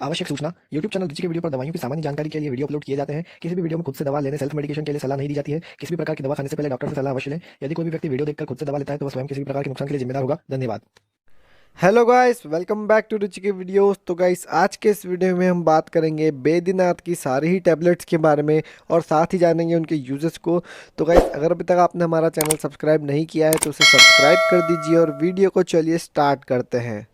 आवश्यक सूचना। YouTube channel रुचि के वीडियो पर दवाइयों की सामान्य जानकारी के लिए वीडियो अपलोड किए जाते हैं। किसी भी वीडियो में खुद से दवा लेने सेल्फ मेडिकेशन के लिए सलाह नहीं दी जाती है। किसी भी प्रकार की दवा खाने से पहले डॉक्टर से सलाह अवश्य लें। यदि कोई भी व्यक्ति वीडियो देखकर खुद से दवा लेता है तो वह स्वयं किसी भी प्रकार के नुकसान के लिए जिम्मेदार होगा। धन्यवाद। Hello guys, welcome back to Ruchi की वीडियोस। तो गाइस, आज के इस वीडियो में हम बात करेंगे बैद्यनाथ की सारी ही टैबलेट्स के बारे में और साथ ही जानेंगे उनके यूजेस को। तो गाइस, अगर अभी तक आपने हमारा चैनल सब्सक्राइब नहीं किया है तो उसे सब्सक्राइब कर दीजिए और वीडियो को चलिए स्टार्ट करते हैं।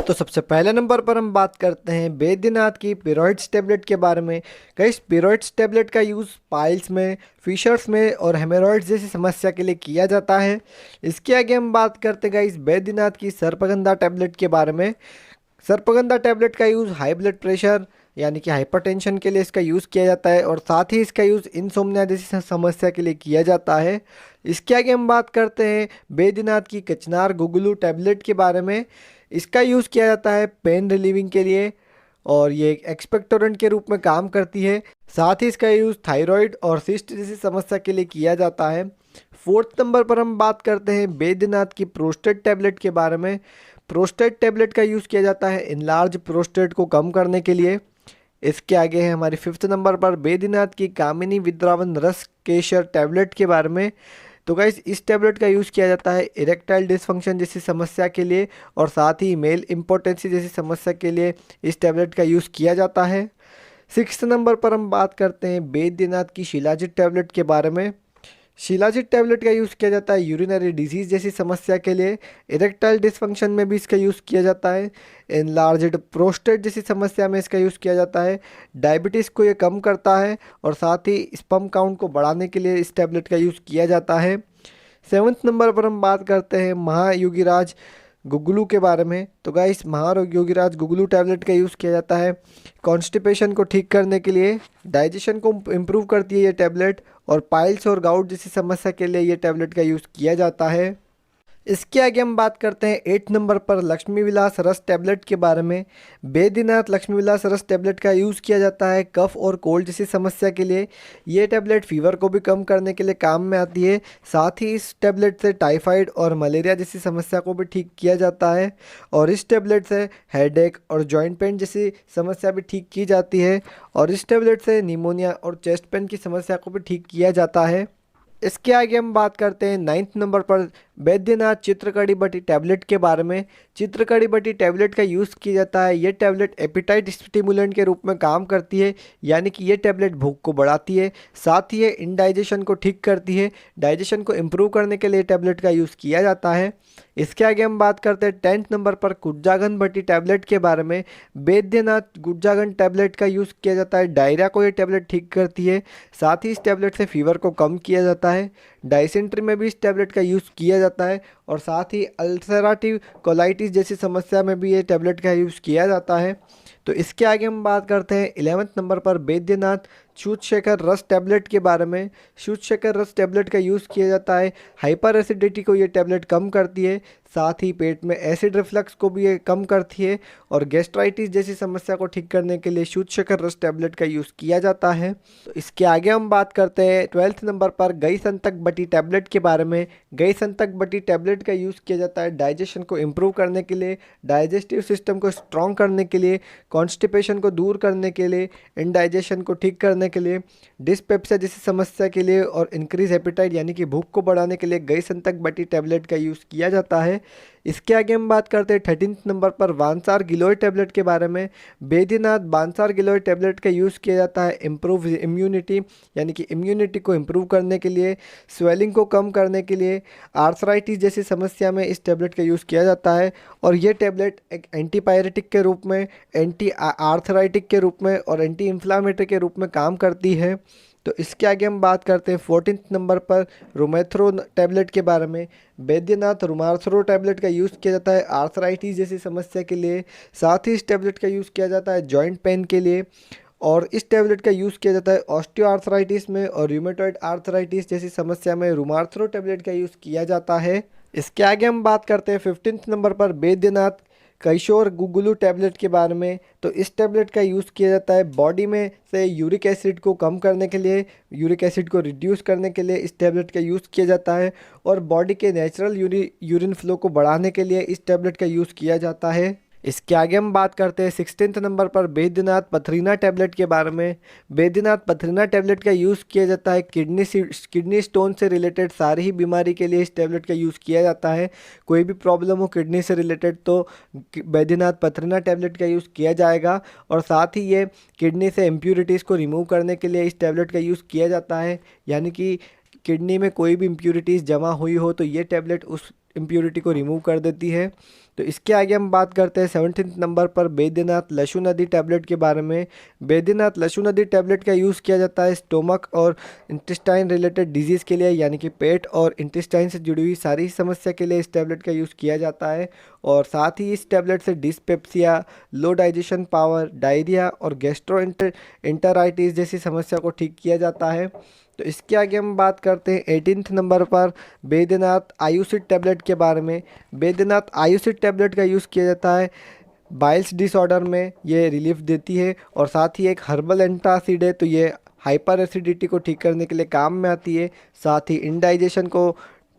तो सबसे पहले नंबर पर हम बात करते हैं बैद्यनाथ की पिरोइड्स टैबलेट के बारे में। गाइस, पिरोइड्स टैबलेट का यूज़ पाइल्स में, फिशर्स में और हेमोरॉइड्स जैसी समस्या के लिए किया जाता है। इसके आगे हम बात करते हैं गाइस बैद्यनाथ की सर्पगंधा टैबलेट के बारे में। सर्पगंधा टैबलेट का यूज़ हाई ब्लड प्रेशर यानी कि हाइपरटेंशन के लिए इसका यूज़ किया जाता है और साथ ही इसका यूज़ इंसोम्निया जैसी समस्या के लिए किया जाता है। इसके आगे हम बात करते हैं बैद्यनाथ की कचनार गुगलू टैबलेट के बारे में। इसका यूज़ किया जाता है पेन रिलीविंग के लिए और ये एक एक्सपेक्टोरेंट के रूप में काम करती है। साथ ही इसका यूज़ थायराइड और सिस्ट जैसी समस्या के लिए किया जाता है। फोर्थ नंबर पर हम बात करते हैं बैद्यनाथ की प्रोस्टेट टैबलेट के बारे में। प्रोस्टेट टैबलेट का यूज़ किया जाता है इनलार्ज प्रोस्टेट को कम करने के लिए। इसके आगे है हमारे फिफ्थ नंबर पर बैद्यनाथ की कामिनी विद्रावन रस केशर टैबलेट के बारे में। तो गाइस, इस टैबलेट का यूज़ किया जाता है इरेक्टाइल डिसफंक्शन जैसी समस्या के लिए और साथ ही मेल इम्पोर्टेंसी जैसी समस्या के लिए इस टैबलेट का यूज़ किया जाता है। सिक्स्थ नंबर पर हम बात करते हैं बैद्यनाथ की शिलाजित टैबलेट के बारे में। शिलाजित टैबलेट का यूज़ किया जाता है यूरिनरी डिजीज़ जैसी समस्या के लिए। इरेक्टाइल डिसफंक्शन में भी इसका यूज़ किया जाता है। एनलार्ज्ड प्रोस्टेट जैसी समस्या में इसका यूज़ किया जाता है। डायबिटीज़ को ये कम करता है और साथ ही स्पर्म काउंट को बढ़ाने के लिए इस टैबलेट का यूज़ किया जाता है। सेवन्थ नंबर पर हम बात करते हैं महायोगीराज गुगलू के बारे में। तो गाइस, महायोगीराज गुगलू टैबलेट का यूज़ किया जाता है कॉन्स्टिपेशन को ठीक करने के लिए। डाइजेशन को इम्प्रूव करती है ये टैबलेट और पाइल्स और गाउट जैसी समस्या के लिए ये टैबलेट का यूज़ किया जाता है। इसके आगे हम बात करते हैं 8 नंबर पर लक्ष्मी विलास रस टैबलेट के बारे में। बैद्यनाथ लक्ष्मी विलास रस टैबलेट का यूज़ किया जाता है कफ और कोल्ड जैसी समस्या के लिए। ये टैबलेट फीवर को भी कम करने के लिए काम में आती है। साथ ही इस टैबलेट से टाइफाइड और मलेरिया जैसी समस्या को भी ठीक किया जाता है और इस टैबलेट से हेडेक और जॉइंट पेन जैसी समस्या भी ठीक की जाती है और इस टैबलेट से निमोनिया और चेस्ट पेन की समस्या को भी ठीक किया जाता है। इसके आगे हम बात करते हैं 9th नंबर पर बैद्यनाथ चित्रकड़ी बटी टैबलेट के बारे में। चित्रकड़ी बटी टैबलेट का यूज़ किया जाता है। ये टैबलेट एपिटाइट स्टिमुलेंट के रूप में काम करती है यानी कि ये टैबलेट भूख को बढ़ाती है। साथ ही ये इंडाइजेशन को ठीक करती है। डाइजेशन को इम्प्रूव करने के लिए टैबलेट का यूज़ किया जाता है। इसके आगे हम बात करते हैं 10th नंबर पर कुज्जागन बटी टैबलेट के बारे में। बैद्यनाथ कुज्जागन टैबलेट का यूज़ किया जाता है डायरिया को ये टैबलेट ठीक करती है। साथ ही इस टैबलेट से फीवर को कम किया जाता है। डाइसेंट्री में भी इस टैबलेट का यूज़ किया जाता है और साथ ही अल्सराटिव कोलाइटिस जैसी समस्या में भी ये टैबलेट का यूज़ किया जाता है। तो इसके आगे हम बात करते हैं 11th नंबर पर बैद्यनाथ सूतशेखर रस टैबलेट के बारे में। सूतशेखर रस टैबलेट का यूज़ किया जाता है हाइपर एसिडिटी को ये टैबलेट कम करती है। साथ ही पेट में एसिड रिफ्लक्स को भी ये कम करती है और गैस्ट्राइटिस जैसी समस्या को ठीक करने के लिए सूतशेखर रस टैबलेट का यूज़ किया जाता है। तो इसके आगे हम बात करते हैं 12th नंबर पर गई संतक बटी टैबलेट के बारे में। गई संतक बटी टैबलेट का यूज़ किया जाता है डाइजेशन को इम्प्रूव करने के लिए, डाइजेस्टिव सिस्टम को स्ट्रॉन्ग करने के लिए, कॉन्स्टिपेशन को दूर करने के लिए, इंडाइजेशन को ठीक करने के लिए, डिस्पेप्सिया जैसी समस्या के लिए और इंक्रीज एपिटाइट यानी कि भूख को बढ़ाने के लिए गई संतक बटी टैबलेट का यूज़ किया जाता है। इसके आगे हम बात करते हैं 13th नंबर पर वांसार गिलोय टैबलेट के बारे में। बैद्यनाथ बांसार गिलोय टैबलेट का यूज़ किया जाता है इम्प्रूव इम्यूनिटी यानी कि इम्यूनिटी को इम्प्रूव करने के लिए, स्वेलिंग को कम करने के लिए, आर्थराइटिस जैसी समस्या में इस टैबलेट का यूज़ किया जाता है और ये टैबलेट एक एंटीपायरेटिक के रूप में, एंटी आर्थराइटिक के रूप में और एंटी इन्फ्लामेटरी के रूप में काम करती है। तो इसके आगे हम बात करते हैं 14th नंबर पर रुमेथ्रो टैबलेट के बारे में। बैद्यनाथ रुमार्थ्रो टैबलेट का यूज़ किया जाता है आर्थराइटिस जैसी समस्या के लिए। साथ ही इस टैबलेट का यूज़ किया जाता है जॉइंट पेन के लिए और इस टैबलेट का यूज़ किया जाता है ऑस्टियोआर्थराइटिस में और रूमेटॉइड आर्थराइटिस जैसी समस्या में रुमार्थ्रो टैबलेट का यूज़ किया जाता है। इसके आगे हम बात करते हैं 15th नंबर पर बैद्यनाथ कैशोर गुगलू टैबलेट के बारे में। तो इस टैबलेट का यूज़ किया जाता है बॉडी में से यूरिक एसिड को कम करने के लिए, यूरिक एसिड को रिड्यूस करने के लिए इस टैबलेट का यूज़ किया जाता है और बॉडी के नेचुरल यूरिन फ्लो को बढ़ाने के लिए इस टैबलेट का यूज़ किया जाता है। इसके आगे हम बात करते हैं 16 नंबर पर बैद्यनाथ पथरीना टैबलेट के बारे में। बैद्यनाथ पथरीना टैबलेट का यूज़ किया जाता है किडनी स्टोन से रिलेटेड सारी ही बीमारी के लिए इस टैबलेट का यूज़ किया जाता है। कोई भी प्रॉब्लम हो किडनी से रिलेटेड तो बैद्यनाथ पथरीना टैबलेट का यूज़ किया जाएगा। और साथ ही ये किडनी से इम्प्यूरिटीज़ को रिमूव करने के लिए इस टैबलेट का यूज़ किया जाता है, यानी कि किडनी में कोई भी इम्प्यूरिटीज़ जमा हुई हो तो ये टैबलेट उस इम्प्यूरिटी को रिमूव कर देती है। तो इसके आगे हम बात करते हैं 17 नंबर पर बैद्यनाथ लशु नदी टैबलेट के बारे में। बैद्यनाथ लशु नदी टैबलेट का यूज़ किया जाता है स्टोमक और इंटेस्टाइन रिलेटेड डिजीज़ के लिए, यानी कि पेट और इंटेस्टाइन से जुड़ी हुई सारी समस्या के लिए इस टैबलेट का यूज़ किया जाता है। और साथ ही इस टैबलेट से डिस्पेप्सिया, लो डाइजेशन पावर, डायरिया और गैस्ट्रो इंटराइटिस जैसी समस्या को ठीक किया जाता है। तो इसके आगे हम बात करते हैं 18 नंबर पर बैद्यनाथ आयुसिड टैबलेट के बारे में। बैद्यनाथ आयुसिड टैबलेट का यूज़ किया जाता है बाइल्स डिसऑर्डर में, ये रिलीफ देती है। और साथ ही एक हर्बल एंटासिड है, तो ये हाइपर एसिडिटी को ठीक करने के लिए काम में आती है। साथ ही इंडाइजेशन को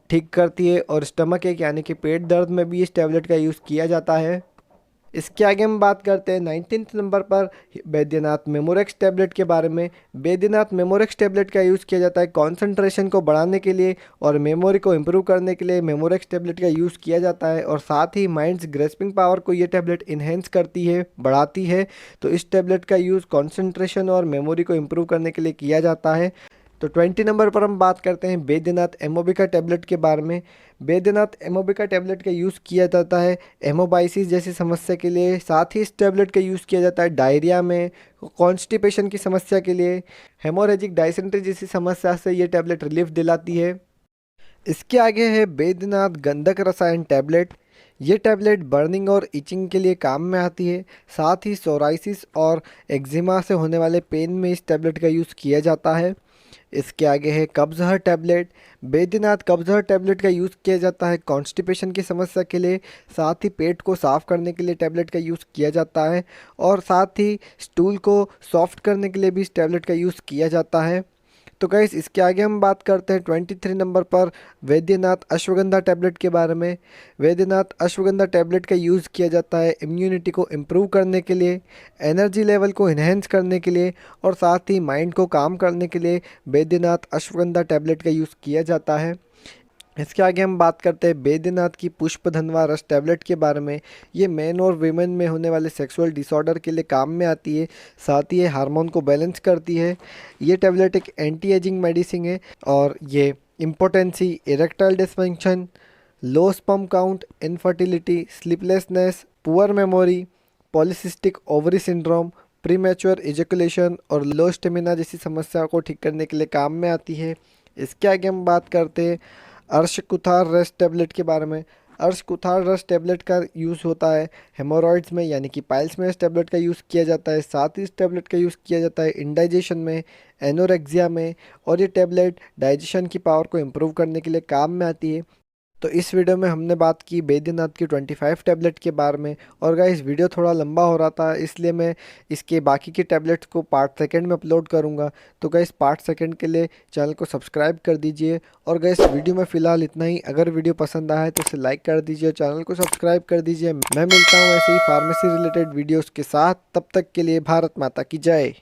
ठीक करती है और स्टमक एक यानी कि पेट दर्द में भी इस टैबलेट का यूज़ किया जाता है। इसके आगे हम बात करते हैं 19 नंबर पर बैद्यनाथ मेमोरेक्स टैबलेट के बारे में। बैद्यनाथ मेमोरेक्स टैबलेट का यूज़ किया जाता है कंसंट्रेशन को बढ़ाने के लिए और मेमोरी को इम्प्रूव करने के लिए मेमोरेक्स टैबलेट का यूज़ किया जाता है। और साथ ही माइंड्स ग्रेस्पिंग पावर को ये टैबलेट इन्हेंस करती है, बढ़ाती है। तो इस टैबलेट का यूज़ कंसंट्रेशन और मेमोरी को इम्प्रूव करने के लिए किया जाता है। तो 20 नंबर पर हम बात करते हैं बैद्यनाथ एमोबिका टैबलेट के बारे में। बैद्यनाथ एमोबिका टैबलेट का यूज़ किया जाता है एमोबाइसिस जैसी समस्या के लिए। साथ ही इस टैबलेट का यूज़ किया जाता है डायरिया में, कॉन्स्टिपेशन की समस्या के लिए, हेमोरेजिक डायसेंट्री जैसी समस्या से ये टैबलेट रिलीफ दिलाती है। इसके आगे है बैद्यनाथ गंधक रसायन टैबलेट। ये टैबलेट बर्निंग और इचिंग के लिए काम में आती है। साथ ही सोराइसिस और एक्जिमा से होने वाले पेन में इस टैबलेट का यूज़ किया जाता है। इसके आगे है कब्ज़हर टैबलेट। बैद्यनाथ कब्ज़हर टैबलेट का यूज़ किया जाता है कॉन्स्टिपेशन की समस्या के लिए। साथ ही पेट को साफ़ करने के लिए टैबलेट का यूज़ किया जाता है। और साथ ही स्टूल को सॉफ्ट करने के लिए भी इस टैबलेट का यूज़ किया जाता है। तो गाइस इसके आगे हम बात करते हैं 23 नंबर पर बैद्यनाथ अश्वगंधा टैबलेट के बारे में। बैद्यनाथ अश्वगंधा टैबलेट का यूज़ किया जाता है इम्यूनिटी को इम्प्रूव करने के लिए, एनर्जी लेवल को इन्हेंस करने के लिए और साथ ही माइंड को काम करने के लिए बैद्यनाथ अश्वगंधा टैबलेट का यूज़ किया जाता है। इसके आगे हम बात करते हैं बैद्यनाथ की पुष्पधनवा रस टैबलेट के बारे में। ये मेन और वीमेन में होने वाले सेक्सुअल डिसऑर्डर के लिए काम में आती है। साथ ही ये हार्मोन को बैलेंस करती है। ये टैबलेट एक एंटी एजिंग मेडिसिन है और ये impotency, erectile dysfunction, low sperm count, infertility, sleeplessness, poor memory, polycystic ovary syndrome, premature ejaculation और लो स्टेमिना जैसी समस्याओं को ठीक करने के लिए काम में आती है। इसके आगे हम बात करते हैं अर्शकुथार रस टैबलेट के बारे में। अर्शकुथार रस टैबलेट का यूज़ होता है हेमोरॉइड्स में, यानी कि पाइल्स में इस टैबलेट का यूज़ किया जाता है। साथ ही इस टैबलेट का यूज़ किया जाता है इंडाइजेशन में, एनोरेक्सिया में। और ये टैबलेट डाइजेशन की पावर को इम्प्रूव करने के लिए काम में आती है। तो इस वीडियो में हमने बात की बैद्यनाथ की 25 टैबलेट के बारे में। और गाइस वीडियो थोड़ा लंबा हो रहा था, इसलिए मैं इसके बाकी के टैबलेट्स को पार्ट सेकंड में अपलोड करूंगा। तो गाइस पार्ट सेकंड के लिए चैनल को सब्सक्राइब कर दीजिए। और गाइस वीडियो में फ़िलहाल इतना ही। अगर वीडियो पसंद आया है तो इसे लाइक कर दीजिए, चैनल को सब्सक्राइब कर दीजिए। मैं मिलता हूँ ऐसे ही फार्मेसी रिलेटेड वीडियोज़ के साथ। तब तक के लिए भारत माता की जय।